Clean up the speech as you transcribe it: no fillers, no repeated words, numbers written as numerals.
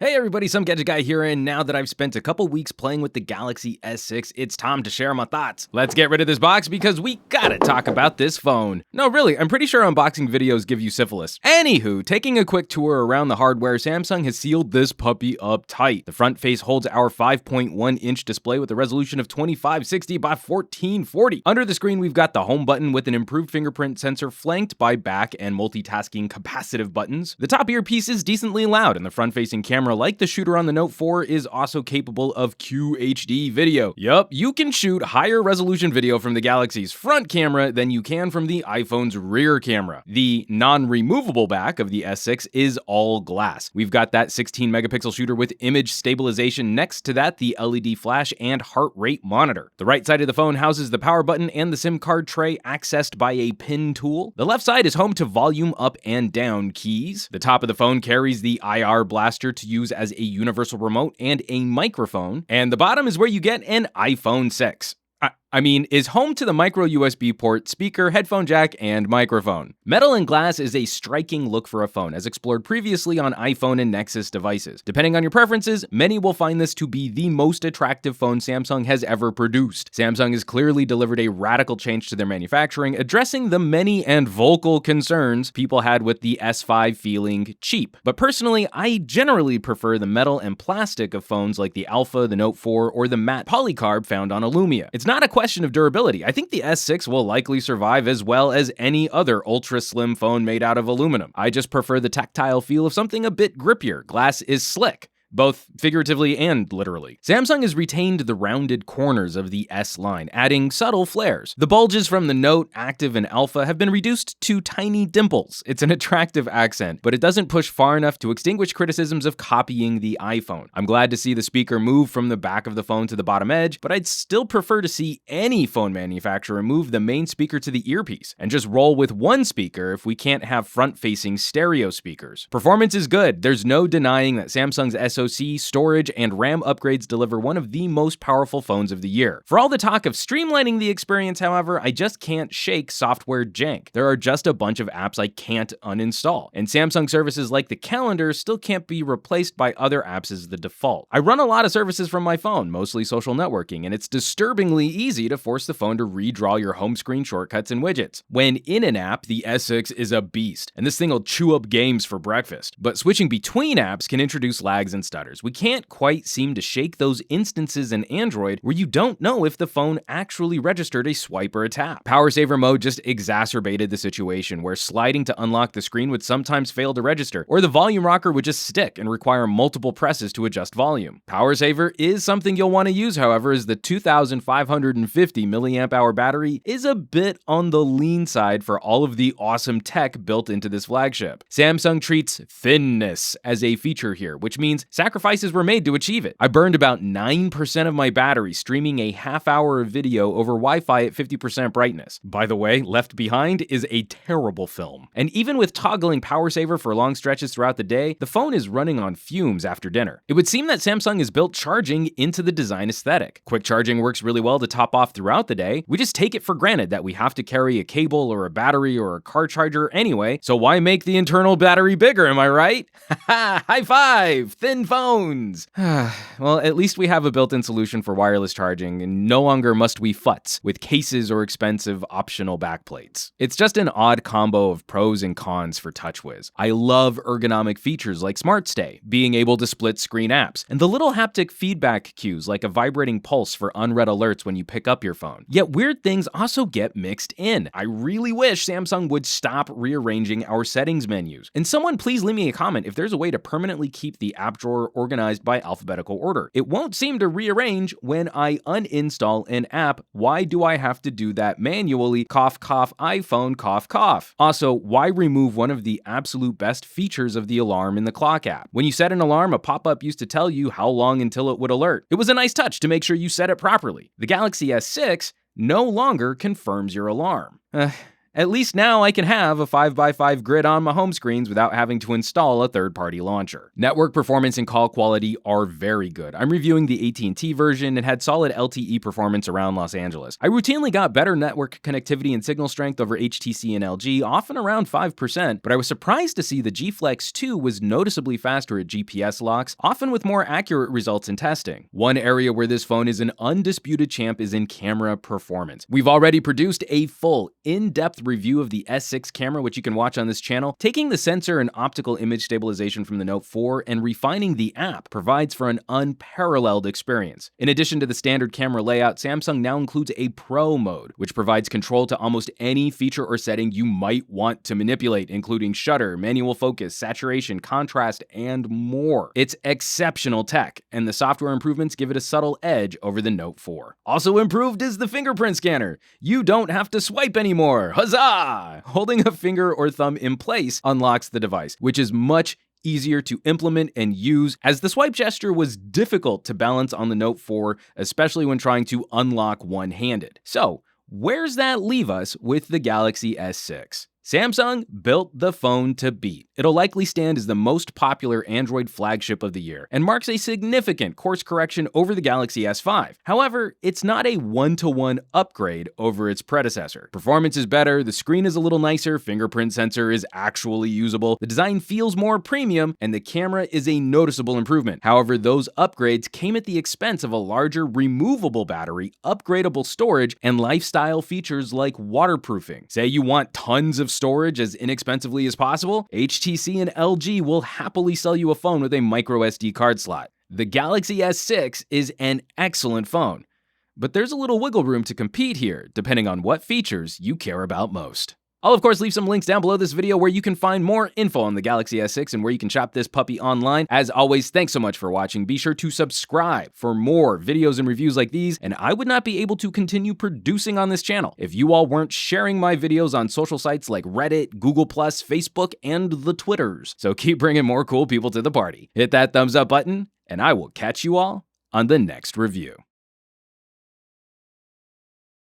Hey everybody, some Gadget Guy here, and now that I've spent a couple weeks playing with the Galaxy S6, it's time to share my thoughts. Let's get rid of this box because we gotta talk about this phone. No, really, I'm pretty sure unboxing videos give you syphilis. Anywho, taking a quick tour around the hardware, Samsung has sealed this puppy up tight. The front face holds our 5.1-inch display with a resolution of 2560 by 1440. Under the screen, we've got the home button with an improved fingerprint sensor flanked by back and multitasking capacitive buttons. The top earpiece is decently loud, and the front-facing camera, like the shooter on the Note 4, is also capable of QHD video. Yup, you can shoot higher resolution video from the Galaxy's front camera than you can from the iPhone's rear camera. The non-removable back of the S6 is all glass. We've got that 16 megapixel shooter with image stabilization, next to that the LED flash and heart rate monitor. The right side of the phone houses the power button and the SIM card tray accessed by a pin tool. The left side is home to volume up and down keys. The top of the phone carries the IR blaster to use as a universal remote and a microphone, and the bottom is where you get an iPhone 6. Is home to the micro USB port, speaker, headphone jack, and microphone. Metal and glass is a striking look for a phone, as explored previously on iPhone and Nexus devices. Depending on your preferences, many will find this to be the most attractive phone Samsung has ever produced. Samsung has clearly delivered a radical change to their manufacturing, addressing the many and vocal concerns people had with the S5 feeling cheap. But personally, I generally prefer the metal and plastic of phones like the Alpha, the Note 4, or the matte polycarb found on Illumia. It's not a question of durability. I think the S6 will likely survive as well as any other ultra-slim phone made out of aluminum. I just prefer the tactile feel of something a bit grippier. Glass is slick, both figuratively and literally. Samsung has retained the rounded corners of the S line, adding subtle flares. The bulges from the Note, Active, and Alpha have been reduced to tiny dimples. It's an attractive accent, but it doesn't push far enough to extinguish criticisms of copying the iPhone. I'm glad to see the speaker move from the back of the phone to the bottom edge, but I'd still prefer to see any phone manufacturer move the main speaker to the earpiece, and just roll with one speaker if we can't have front-facing stereo speakers. Performance is good. There's no denying that Samsung's SoC, storage, and RAM upgrades deliver one of the most powerful phones of the year. For all the talk of streamlining the experience, however, I just can't shake software jank. There are just a bunch of apps I can't uninstall, and Samsung services like the calendar still can't be replaced by other apps as the default. I run a lot of services from my phone, mostly social networking, and it's disturbingly easy to force the phone to redraw your home screen shortcuts and widgets. When in an app, the S6 is a beast, and this thing will chew up games for breakfast. But switching between apps can introduce lags and stutters. We can't quite seem to shake those instances in Android where you don't know if the phone actually registered a swipe or a tap. Power saver mode just exacerbated the situation where sliding to unlock the screen would sometimes fail to register, or the volume rocker would just stick and require multiple presses to adjust volume. Power saver is something you'll want to use, however, as the 2,550 milliamp hour battery is a bit on the lean side for all of the awesome tech built into this flagship. Samsung treats thinness as a feature here, which means sacrifices were made to achieve it. I burned about 9% of my battery streaming a half hour of video over Wi-Fi at 50% brightness. By the way, Left Behind is a terrible film. And even with toggling power saver for long stretches throughout the day, the phone is running on fumes after dinner. It would seem that Samsung has built charging into the design aesthetic. Quick charging works really well to top off throughout the day. We just take it for granted that we have to carry a cable or a battery or a car charger anyway, so why make the internal battery bigger, am I right? Haha, high five! Thin phones! Well, at least we have a built-in solution for wireless charging, and no longer must we futz with cases or expensive optional backplates. It's just an odd combo of pros and cons for TouchWiz. I love ergonomic features like Smart Stay, being able to split screen apps, and the little haptic feedback cues like a vibrating pulse for unread alerts when you pick up your phone. Yet weird things also get mixed in. I really wish Samsung would stop rearranging our settings menus. And someone please leave me a comment if there's a way to permanently keep the app drawer organized by alphabetical order. It won't seem to rearrange when I uninstall an app. Why do I have to do that manually? Cough, cough, iPhone, cough, cough. Also, why remove one of the absolute best features of the alarm in the clock app? When you set an alarm, a pop-up used to tell you how long until it would alert. It was a nice touch to make sure you set it properly. The Galaxy S6 no longer confirms your alarm. At least now I can have a 5x5 grid on my home screens without having to install a third-party launcher. Network performance and call quality are very good. I'm reviewing the AT&T version and had solid LTE performance around Los Angeles. I routinely got better network connectivity and signal strength over HTC and LG, often around 5%, but I was surprised to see the G Flex 2 was noticeably faster at GPS locks, often with more accurate results in testing. One area where this phone is an undisputed champ is in camera performance. We've already produced a full, in-depth review of the S6 camera, which you can watch on this channel. Taking the sensor and optical image stabilization from the Note 4 and refining the app provides for an unparalleled experience. In addition to the standard camera layout, Samsung now includes a Pro mode, which provides control to almost any feature or setting you might want to manipulate, including shutter, manual focus, saturation, contrast, and more. It's exceptional tech, and the software improvements give it a subtle edge over the Note 4. Also improved is the fingerprint scanner. You don't have to swipe anymore. Huzzah! Holding a finger or thumb in place unlocks the device, which is much easier to implement and use, as the swipe gesture was difficult to balance on the Note 4, especially when trying to unlock one-handed. So, where's that leave us with the Galaxy S6? Samsung built the phone to beat. It'll likely stand as the most popular Android flagship of the year, and marks a significant course correction over the Galaxy S5. However, it's not a one-to-one upgrade over its predecessor. Performance is better, the screen is a little nicer, fingerprint sensor is actually usable, the design feels more premium, and the camera is a noticeable improvement. However, those upgrades came at the expense of a larger removable battery, upgradable storage, and lifestyle features like waterproofing. Say you want tons of storage as inexpensively as possible, HTC and LG will happily sell you a phone with a micro SD card slot. The Galaxy S6 is an excellent phone, but there's a little wiggle room to compete here, depending on what features you care about most. I'll of course leave some links down below this video where you can find more info on the Galaxy S6 and where you can shop this puppy online. As always, thanks so much for watching. Be sure to subscribe for more videos and reviews like these, and I would not be able to continue producing on this channel if you all weren't sharing my videos on social sites like Reddit, Google+, Facebook, and the Twitters. So keep bringing more cool people to the party. Hit that thumbs up button, and I will catch you all on the next review.